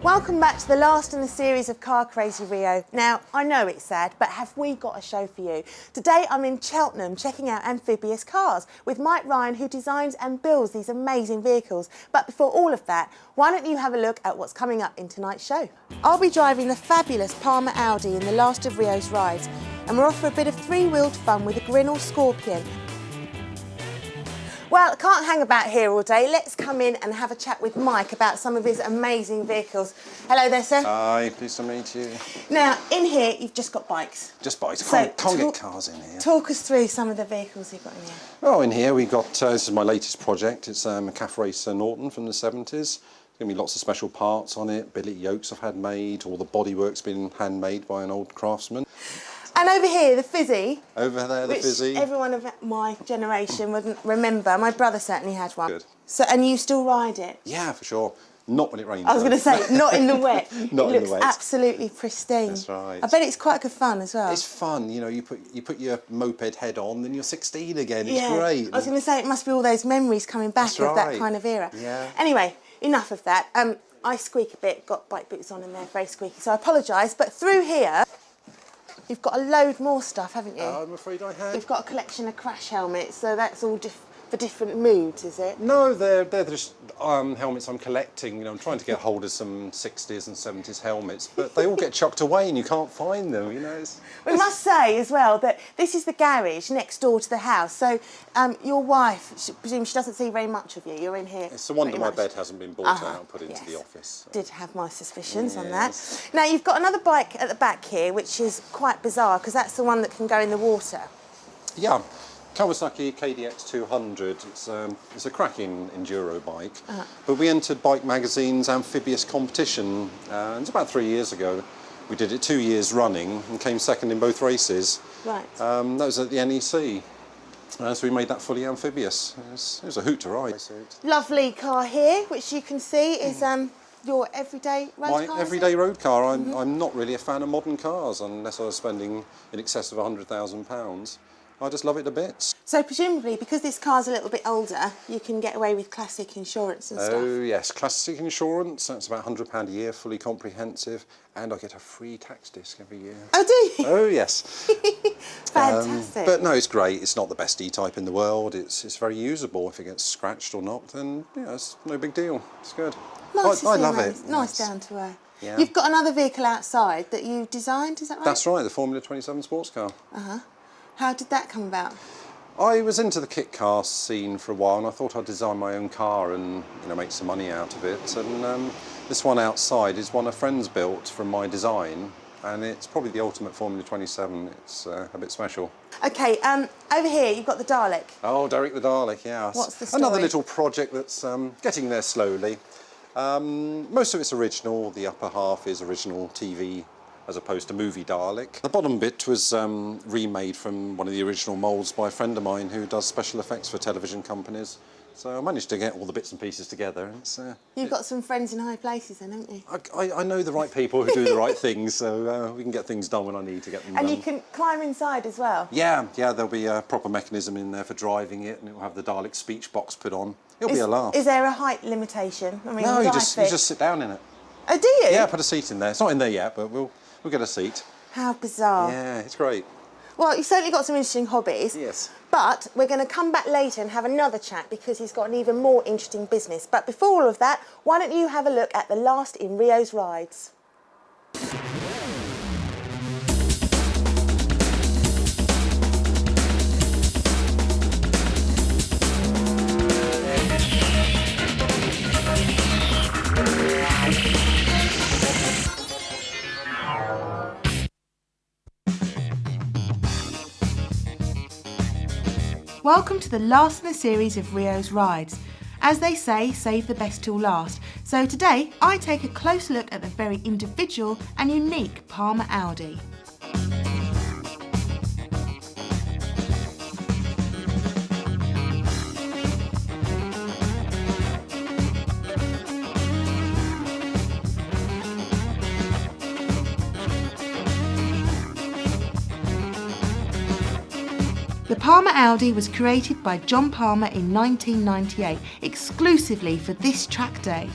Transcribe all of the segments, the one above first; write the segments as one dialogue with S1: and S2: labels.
S1: Welcome back to the last in the series of Car Crazy Rio. Now, I know it's sad, but have we got a show for you? Today I'm in Cheltenham checking out Amphibious cars with Mike Ryan, who designs and builds these amazing vehicles. But before all of that, why don't you have a look at what's coming up in tonight's show? I'll be driving the fabulous Palmer Audi in the last of Rio's rides, and we're off for a bit of three-wheeled fun with a Grinnall Scorpion. Well, can't hang about here all day. Let's come in and have a chat with Mike about some of his amazing vehicles. Hello there, sir.
S2: Hi, pleased to meet you.
S1: Now, in here, you've just got bikes.
S2: Just bikes.
S1: So
S2: Can't get cars in here.
S1: Talk us through some of the vehicles you've got in here.
S2: Well, in here we got, this is my latest project. It's a calf racer Norton from the 70s. There's going to be lots of special parts on it. Billet yokes I've had made. All the bodywork's been handmade by an old craftsman.
S1: And over here, the Fizzy.
S2: Over there, the Fizzy.
S1: Everyone of my generation wouldn't remember. My brother certainly had one.
S2: Good.
S1: So, and you still ride it?
S2: Yeah, for sure. Not when it rains.
S1: I was going to say, not in the wet.
S2: Not
S1: it
S2: in the
S1: looks
S2: wet.
S1: Absolutely pristine.
S2: That's right.
S1: I bet it's quite good fun as well.
S2: It's fun, you know. You put your moped head on, then you're 16 again. It's
S1: Yeah.
S2: great.
S1: I was going to say it must be all those memories coming back
S2: That's
S1: of that
S2: right.
S1: kind of era.
S2: Yeah.
S1: Anyway, enough of that. I squeak a bit. Got bike boots on and they're very squeaky, so I apologise. But through here, you've got a load more stuff, haven't you?
S2: I'm afraid I have.
S1: You've got a collection of crash helmets, so that's all for different moods, is it?
S2: No, they're just helmets I'm collecting. You know, I'm trying to get hold of some 60s and 70s helmets, but they all get chucked away and you can't find them. You know.
S1: We must say as well that this is the garage next door to the house. So your wife, I presume she doesn't see very much of you. You're in here.
S2: It's a wonder my
S1: much.
S2: bed hasn't been bought out and put into the office.
S1: Did have my suspicions on
S2: Yes.
S1: that. Now you've got another bike at the back here, which is quite bizarre because that's the one that can go in the water.
S2: Yeah. Kawasaki KDX 200, it's a cracking enduro bike, but we entered Bike Magazine's Amphibious competition, and it's about 3 years ago. We did it 2 years running and came second in both races.
S1: Right.
S2: That was at the NEC, so we made that fully amphibious. It was a hoot to ride.
S1: Lovely car here, which you can see is your everyday road car.
S2: My everyday road car. I'm not really a fan of modern cars unless I was spending in excess of £100,000. I just love it to bits.
S1: So presumably, because this car's a little bit older, you can get away with classic insurance and stuff.
S2: Oh yes, classic insurance, that's about £100 a year, fully comprehensive, and I get a free tax disc every year.
S1: Oh, do you?
S2: Oh yes.
S1: Fantastic.
S2: But no, it's great. It's not the best E-Type in the world. It's very usable. If it gets scratched or knocked, then it's no big deal. It's good.
S1: Nice
S2: I love it.
S1: Nice down to earth.
S2: Yeah.
S1: You've got another vehicle outside that you designed, is that right?
S2: That's right, the Formula 27 sports car.
S1: How did that come about?
S2: I was into the kit car scene for a while, and I thought I'd design my own car and make some money out of it. And this one outside is one a friend's built from my design, and it's probably the ultimate Formula 27. It's a bit special.
S1: Okay, over here you've got the Dalek.
S2: Oh, Derek the Dalek, yeah.
S1: What's the story?
S2: Another little project that's getting there slowly. Most of it's original. The upper half is original TV as opposed to movie Dalek. The bottom bit was remade from one of the original moulds by a friend of mine who does special effects for television companies. So I managed to get all the bits and pieces together.
S1: You've got some friends in high places then, haven't you?
S2: I know the right people who do the right things, so we can get things done when I need to get them done.
S1: And you can climb inside as well?
S2: Yeah, there'll be a proper mechanism in there for driving it, and it will have the Dalek speech box put on. It'll be a laugh.
S1: Is there a height limitation? I mean,
S2: no, you just sit down in it.
S1: Oh, do you?
S2: Yeah, put a seat in there. It's not in there yet, but we'll get a seat.
S1: How bizarre.
S2: Yeah, it's great.
S1: Well, you've certainly got some interesting hobbies.
S2: Yes.
S1: But we're going to come back later and have another chat because he's got an even more interesting business. But before all of that, why don't you have a look at the last in Rio's rides? Welcome to the last in the series of Rio's rides. As they say, save the best till last. So today, I take a close look at the very individual and unique Palmer Audi. The Palmer Audi was created by John Palmer in 1998, exclusively for this track day.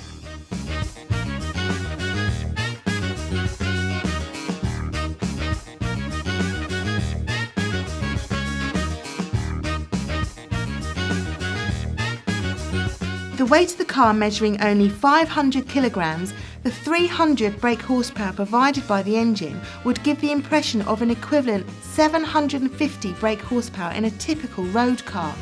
S1: the weight of the car measuring only 500 kilograms, the 300 brake horsepower provided by the engine would give the impression of an equivalent 750 brake horsepower in a typical road car.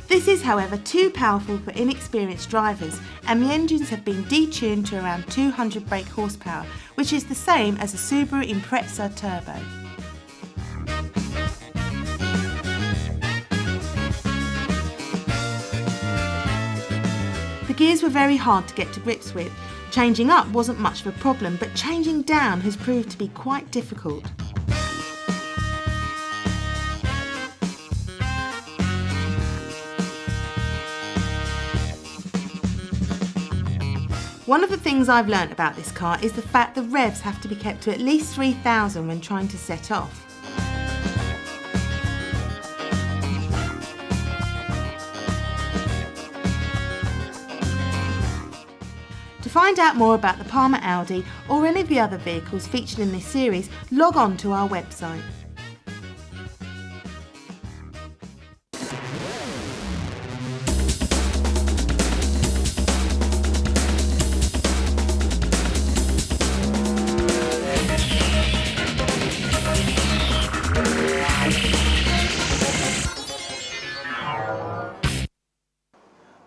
S1: This is, however, too powerful for inexperienced drivers, and the engines have been detuned to around 200 brake horsepower, which is the same as a Subaru Impreza Turbo. The gears were very hard to get to grips with. Changing up wasn't much of a problem, but changing down has proved to be quite difficult. One of the things I've learnt about this car is the fact the revs have to be kept to at least 3,000 when trying to set off. To find out more about the Palmer Audi or any of the other vehicles featured in this series, log on to our website.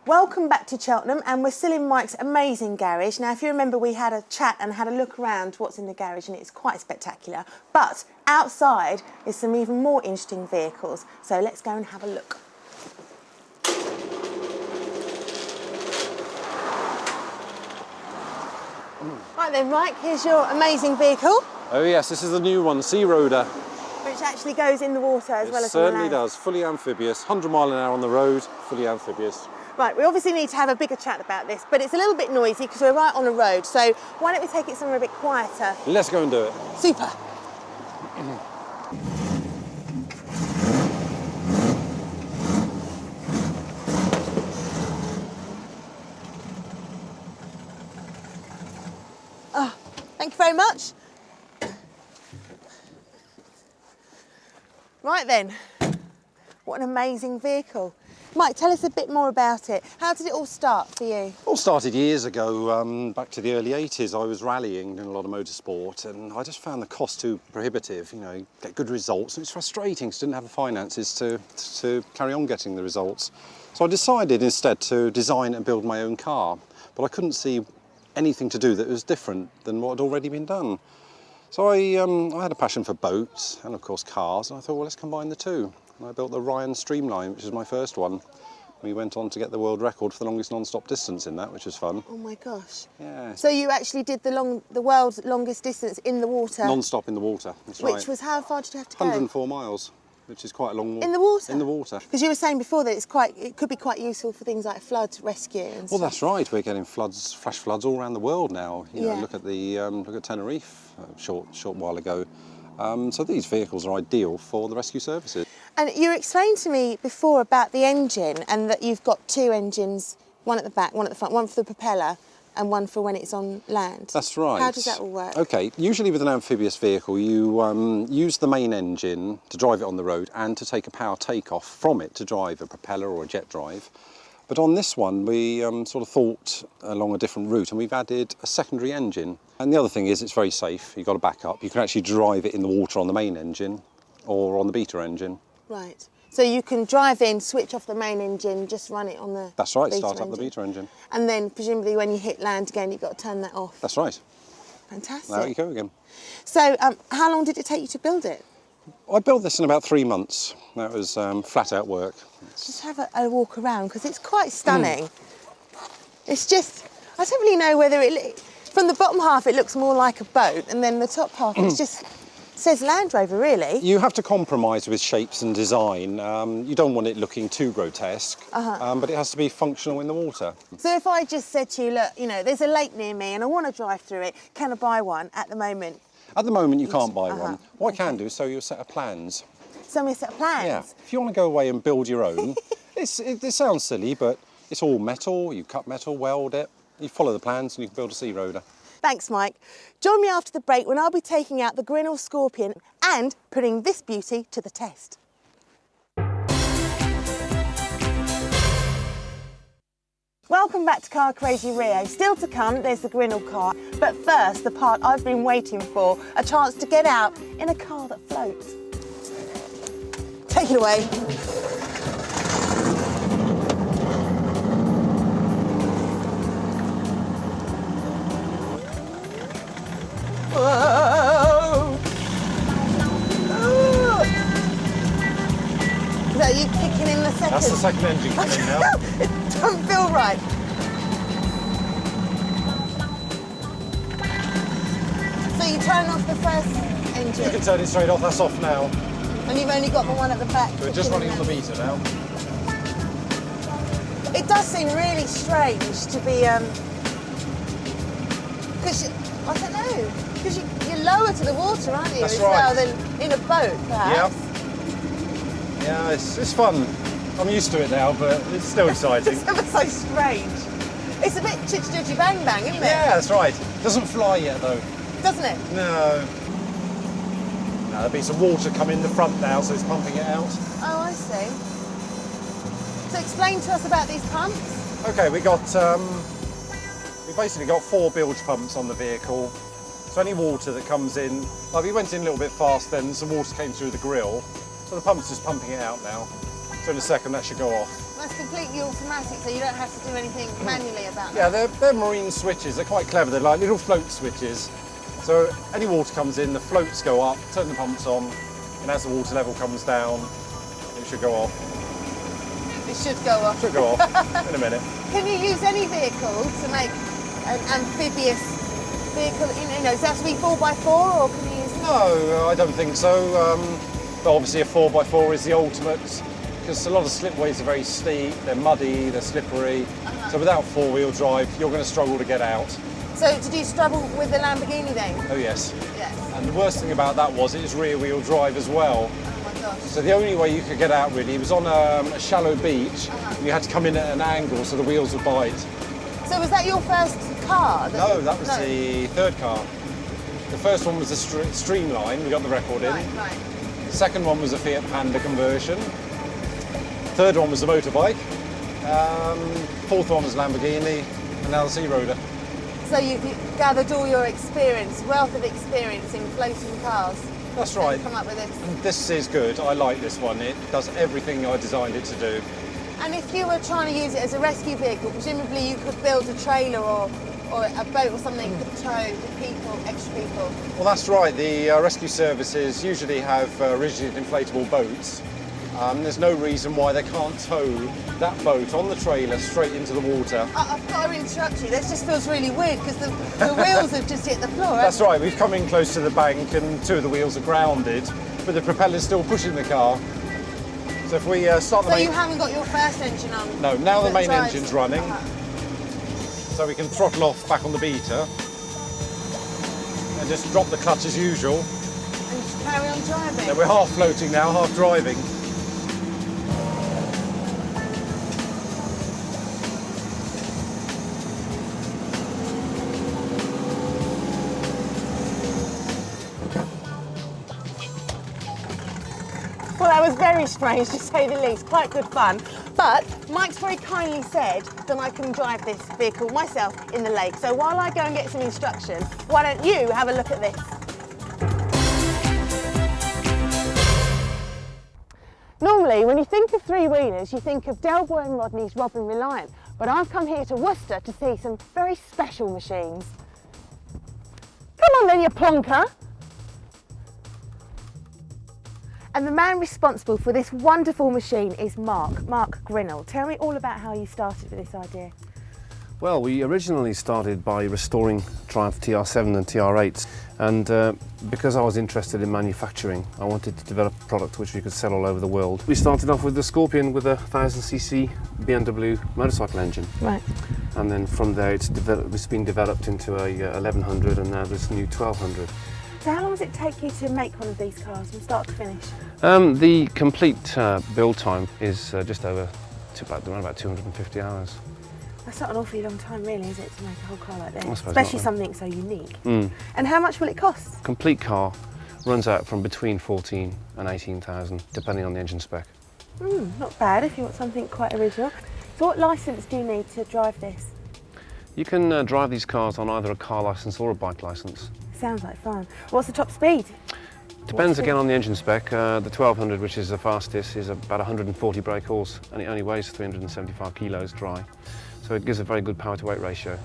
S1: Welcome back to Cheltenham, and we're still in Mike's amazing garage. Now, if you remember, we had a chat and had a look around what's in the garage, and it's quite spectacular. But outside is some even more interesting vehicles, so let's go and have a look. Right then, Mike, here's your amazing vehicle.
S2: Oh yes, this is the new one, Sea Roader.
S1: Which actually goes in the water as well as on the land.
S2: It certainly does, fully amphibious, 100 mile an hour on the road, fully amphibious.
S1: Right, we obviously need to have a bigger chat about this, but it's a little bit noisy because we're right on a road, so why don't we take it somewhere a bit quieter?
S2: Let's go and do it.
S1: Super. Oh, thank you very much. Right then, what an amazing vehicle. Mike, tell us a bit more about it. How did it all start for you?
S2: It all started years ago, back to the early 80s. I was rallying, doing a lot of motorsport, and I just found the cost too prohibitive, you know, get good results. And it's frustrating because I didn't have the finances to carry on getting the results. So I decided instead to design and build my own car, but I couldn't see anything to do that was different than what had already been done. So I had a passion for boats and, of course, cars, and I thought, well, let's combine the two. And I built the Ryan Streamline, which is my first one. We went on to get the world record for the longest non-stop distance in that, which was fun.
S1: Oh my gosh.
S2: Yeah.
S1: So you actually did the world's longest distance in the water?
S2: Non-stop in the water, that's right.
S1: Which was, how far did you have to go?
S2: 104 miles, which is quite a long walk.
S1: In the water?
S2: In the water.
S1: Because you were saying before that it could be quite useful for things like flood rescue and
S2: Well,
S1: stuff.
S2: that's right. We're getting floods, flash floods all around the world now. You know,
S1: Yeah.
S2: look at Tenerife a short while ago. So these vehicles are ideal for the rescue services.
S1: And you explained to me before about the engine and that you've got two engines, one at the back, one at the front, one for the propeller and one for when it's on land.
S2: That's right.
S1: How does that all work?
S2: Okay, usually with an amphibious vehicle you use the main engine to drive it on the road and to take a power takeoff from it to drive a propeller or a jet drive. But on this one we sort of thought along a different route, and we've added a secondary engine. And the other thing is it's very safe. You've got a backup. You can actually drive it in the water on the main engine or on the beta engine.
S1: Right. So you can drive in, switch off the main engine, just run it on the
S2: That's right,
S1: beta
S2: start up
S1: engine.
S2: the beta engine.
S1: And then presumably when you hit land again, you've got to turn that off.
S2: That's right.
S1: Fantastic.
S2: There you go again.
S1: So how long did it take you to build it?
S2: I built this in about 3 months. That was flat out work.
S1: Just have a walk around because it's quite stunning. It's just, I don't really know whether from the bottom half it looks more like a boat, and then the top half it's just Says Land Rover, really.
S2: You have to compromise with shapes and design. You don't want it looking too grotesque, but it has to be functional in the water.
S1: So if I just said to you, look, you know, there's a lake near me and I want to drive through it, can I buy one at the moment?
S2: At the moment, you can't buy one. What I can do is show you a set of plans.
S1: Show me a set of plans?
S2: Yeah. If you want to go away and build your own, it sounds silly, but it's all metal. You cut metal, weld it, you follow the plans and you can build a sea roader.
S1: Thanks, Mike. Join me after the break when I'll be taking out the Grinnall Scorpion and putting this beauty to the test. Welcome back to Car Crazy Rio. Still to come, there's the Grinnell car. But first, the part I've been waiting for, a chance to get out in a car that floats. Take it away. Whoa! Ooh. Is that you kicking in the second?
S2: That's the second engine coming now.
S1: It doesn't feel right. So you turn off the first engine?
S2: You can turn it straight off, that's off now.
S1: And you've only got the one at the back.
S2: We're just running on the meter now.
S1: It does seem really strange to be, because I don't know, because you're lower to the water, aren't you?
S2: That's right.
S1: Than in a boat, perhaps.
S2: Yeah. Yeah, it's fun. I'm used to it now, but it's still exciting.
S1: It's ever so strange. It's a bit chitty bang bang, isn't it?
S2: Yeah, that's right. It doesn't fly yet, though.
S1: Doesn't it?
S2: No. Now, there'll be some water coming in the front now, so it's pumping it out.
S1: Oh, I see. So explain to us about these pumps.
S2: Okay, we basically got 4 bilge pumps on the vehicle. So any water that comes in, like we went in a little bit fast then, some water came through the grill. So the pump's just pumping it out now. So in a second that should go off.
S1: That's completely automatic, so you don't have to do anything manually about
S2: Yeah,
S1: that.
S2: they're marine switches. They're quite clever. They're like little float switches. So any water comes in, the floats go up, turn the pumps on, and as the water level comes down, it should go off.
S1: It should go off.
S2: Should go off in a minute.
S1: Can you use any vehicle to make an amphibious vehicle? You know, does it have to be 4x4 or can you use...
S2: No, I don't think so. But obviously a 4x4 is the ultimate, because a lot of slipways are very steep, they're muddy, they're slippery. So without 4-wheel drive, you're going to struggle to get out.
S1: So did you struggle with the Lamborghini then?
S2: Oh yes.
S1: Yes.
S2: And the worst thing about that was it was rear-wheel drive as well.
S1: Oh my gosh.
S2: So the only way you could get out really was on a shallow beach. And you had to come in at an angle so the wheels would bite.
S1: So was that your first car?
S2: No, that was the third car. The first one was the Streamline, we got the record in.
S1: Right.
S2: The second one was a Fiat Panda conversion. Third one was the motorbike. Fourth one was Lamborghini, and now the Sea Roader.
S1: So you've gathered all your experience, wealth of experience in floating cars.
S2: That's right.
S1: Come up with this.
S2: And this is good. I like this one. It does everything I designed it to do.
S1: And if you were trying to use it as a rescue vehicle, presumably you could build a trailer or a boat or something that could tow the people, extra people.
S2: Well, that's right. The rescue services usually have rigid inflatable boats. There's no reason why they can't tow that boat on the trailer straight into the water.
S1: I've got to interrupt you. This just feels really weird because the wheels have just hit the floor.
S2: That's right. We've come in close to the bank and 2 of the wheels are grounded, but the propeller's still pushing the car. So if we start the
S1: So
S2: main...
S1: you haven't got your first engine on?
S2: No, now the main
S1: drives.
S2: engine's running. So we can throttle off back on the beater and just drop the clutch as usual.
S1: And just carry on driving?
S2: Then we're half floating now, half driving.
S1: Well, that was very strange to say the least, quite good fun. But Mike's very kindly said that I can drive this vehicle myself in the lake. So while I go and get some instruction, why don't you have a look at this? Normally, when you think of three-wheelers, you think of Delboy and Rodney's Robin Reliant. But I've come here to Worcester to see some very special machines. Come on then, you plonker. And the man responsible for this wonderful machine is Mark Grinnall. Tell me all about how you started with this idea.
S3: Well, we originally started by restoring Triumph TR7 and TR8s, and because I was interested in manufacturing, I wanted to develop a product which we could sell all over the world. We started off with the Scorpion with a 1000cc BMW motorcycle engine.
S1: Right.
S3: And then from there it's been developed into a 1100 and now this new 1200.
S1: So how long does it take you to make one of these cars from start to finish?
S3: The complete build time is just over around about 250 hours.
S1: That's not an awfully long time really, is it, to make a whole car like this?
S3: I suppose
S1: Especially
S3: not,
S1: something so unique.
S3: Mm.
S1: And how much will it cost?
S3: Complete car runs out from between 14 and 18,000 depending on the engine spec.
S1: Not bad if you want something quite original. So what licence do you need to drive this?
S3: You can drive these cars on either a car licence or a bike licence.
S1: Sounds like fun. What's the top speed?
S3: Depends again on the engine spec. The 1200, which is the fastest, is about 140 brake horse and it only weighs 375 kilos dry. So it gives a very good power to weight ratio.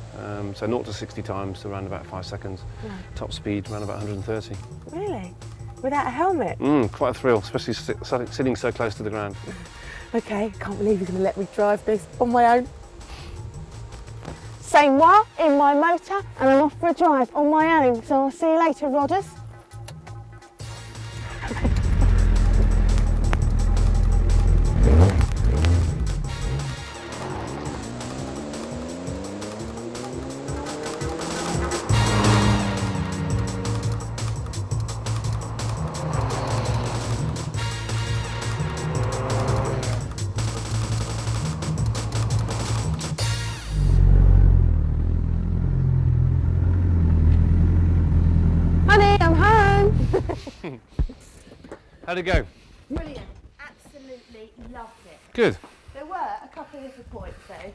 S3: So 0 to 60 times around about 5 seconds.
S1: Yeah.
S3: Top speed around about 130.
S1: Really? Without a helmet?
S3: Quite a thrill, especially sitting so close to the ground.
S1: Okay, can't believe you're going to let me drive this on my own. C'est moi in my motor and I'm off for a drive on my own. So I'll see you later, Rodders.
S3: How'd it go?
S1: Brilliant. Absolutely loved it.
S3: Good.
S1: There were a couple of little points though.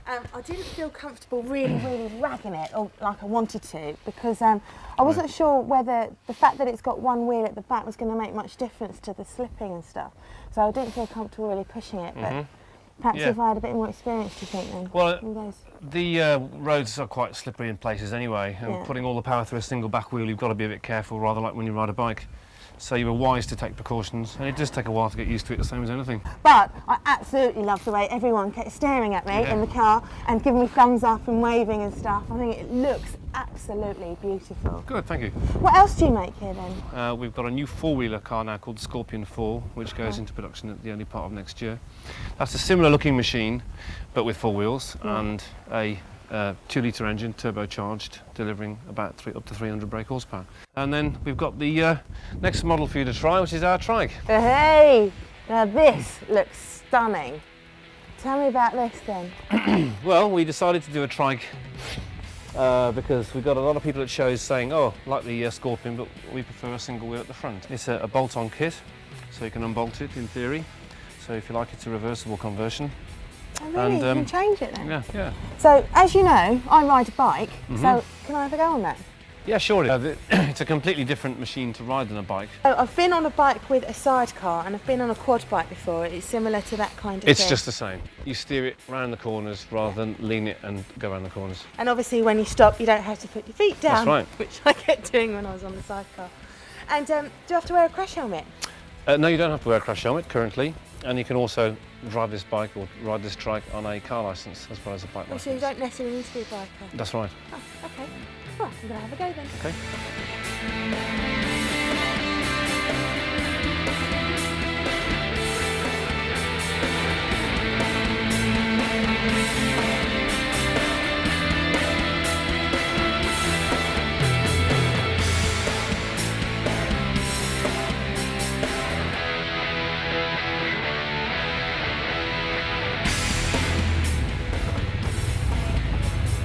S1: I didn't feel comfortable really ragging it or like I wanted to because I wasn't sure whether the fact that it's got one wheel at the back was going to make much difference to the slipping and stuff. So I didn't feel comfortable really pushing it. But perhaps if I had a bit more experience, do you think then?
S3: Well, the roads are quite slippery in places anyway, and putting all the power through a single back wheel, you've got to be a bit careful, rather like when you ride a bike. So you were wise to take precautions, and it does take a while to get used to it, the same as anything.
S1: But I absolutely loved the way everyone kept staring at me in the car and giving me thumbs up and waving and stuff. I think it looks absolutely beautiful.
S3: Good, thank you.
S1: What else do you make here then?
S3: We've got a new four-wheeler car now called the Scorpion 4, which goes into production at the early part of next year. That's a similar looking machine, but with four wheels and a 2-litre engine, turbocharged, delivering about up to 300 brake horsepower. And then we've got the next model for you to try, which is our Trike.
S1: Hey, now this looks stunning. Tell me about this then.
S3: Well, we decided to do a Trike because we've got a lot of people at shows saying, oh, like the Scorpion, but we prefer a single wheel at the front. It's a bolt-on kit, so you can unbolt it in theory. So if you like, it's a reversible conversion.
S1: Oh, really? You can change it then?
S3: Yeah.
S1: So, as you know, I ride a bike, so can I have a go on that?
S3: Yeah, sure. It's a completely different machine to ride than a bike.
S1: So I've been on a bike with a sidecar and I've been on a quad bike before. It's similar to that kind of thing.
S3: It's just the same. You steer it round the corners rather than lean it and go around the corners.
S1: And obviously when you stop, you don't have to put your feet down.
S3: That's right.
S1: Which I kept doing when I was on the sidecar. And do you have to wear a crash helmet?
S3: No, you don't have to wear a crash helmet currently. And you can also drive this bike or ride this Trike on a car licence as well as a bike licence.
S1: So you don't necessarily need to be a biker?
S3: That's right.
S1: Oh, okay. Well, I'm going to have a go then.
S3: Okay.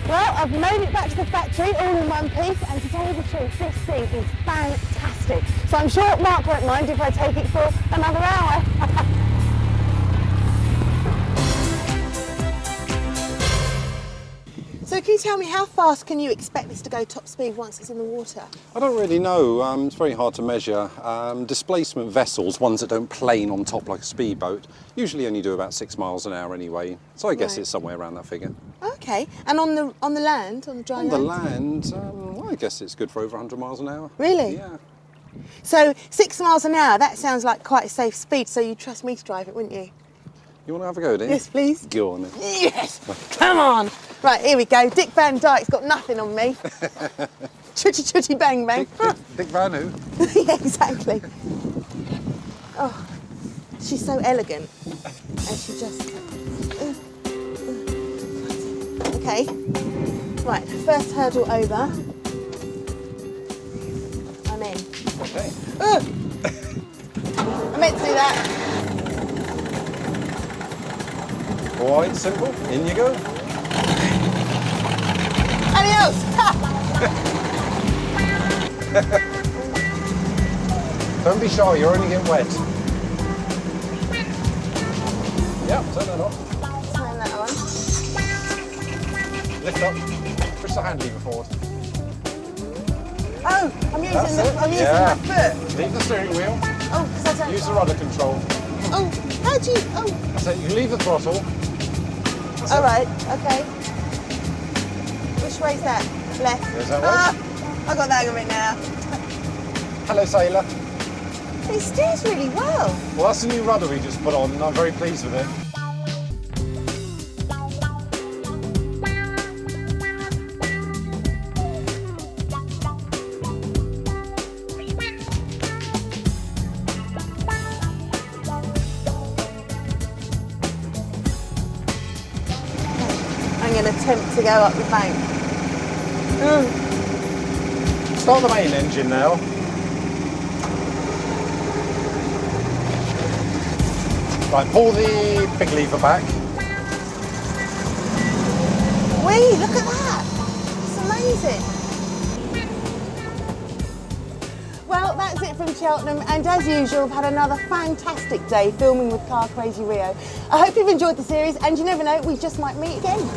S1: Well, I've made it back to the factory all in one piece, and to tell you the truth, this thing is fantastic. So I'm sure Mark won't mind if I take it for another hour. So can you tell me how fast can you expect this to go top speed once it's in the water?
S2: I don't really know. It's very hard to measure. Displacement vessels, ones that don't plane on top like a speedboat, usually only do about 6 miles an hour anyway. So I guess it's somewhere around that figure.
S1: Okay, and on the land, on the dry land?
S2: On the land, well, I guess it's good for over 100 miles an hour.
S1: Really?
S2: Yeah.
S1: So 6 miles an hour, that sounds like quite a safe speed, so you'd trust me to drive it, wouldn't you?
S2: You want to have a go, do you?
S1: Yes, please.
S2: Go on then.
S1: Yes! Come on! Right, here we go. Dick Van Dyke's got nothing on me. Chutty chutty bang bang.
S2: Dick Van who?
S1: Yeah, exactly. Oh, she's so elegant. And she just... Okay. Right, first hurdle over. I'm in.
S2: Okay.
S1: I meant to do that.
S2: All right, simple. In you go.
S1: Adios!
S2: Don't be shy, you're only getting wet. Yeah, turn that off.
S1: Turn that on.
S2: Lift up. Push the hand lever forward.
S1: Oh, I'm using
S2: That's it.
S1: my foot.
S2: Leave the steering wheel.
S1: Oh, because I don't...
S2: Use the rudder control.
S1: Oh, how do you... Oh,
S2: So you leave the throttle.
S1: all right, okay. Which way's that? Left.
S2: There's that way.
S1: I got the hang of it now.
S2: Hello, sailor.
S1: It steers really well.
S2: Well, that's the new rudder we just put on, and I'm very pleased with it.
S1: I'm going to attempt to go up the bank.
S2: Start the main engine now. Right, pull the big lever back.
S1: Wee, look at that. It's amazing. Well, that's it from Cheltenham, and as usual, I've had another fantastic day filming with Car Crazy Rio. I hope you've enjoyed the series, and you never know, we just might meet again.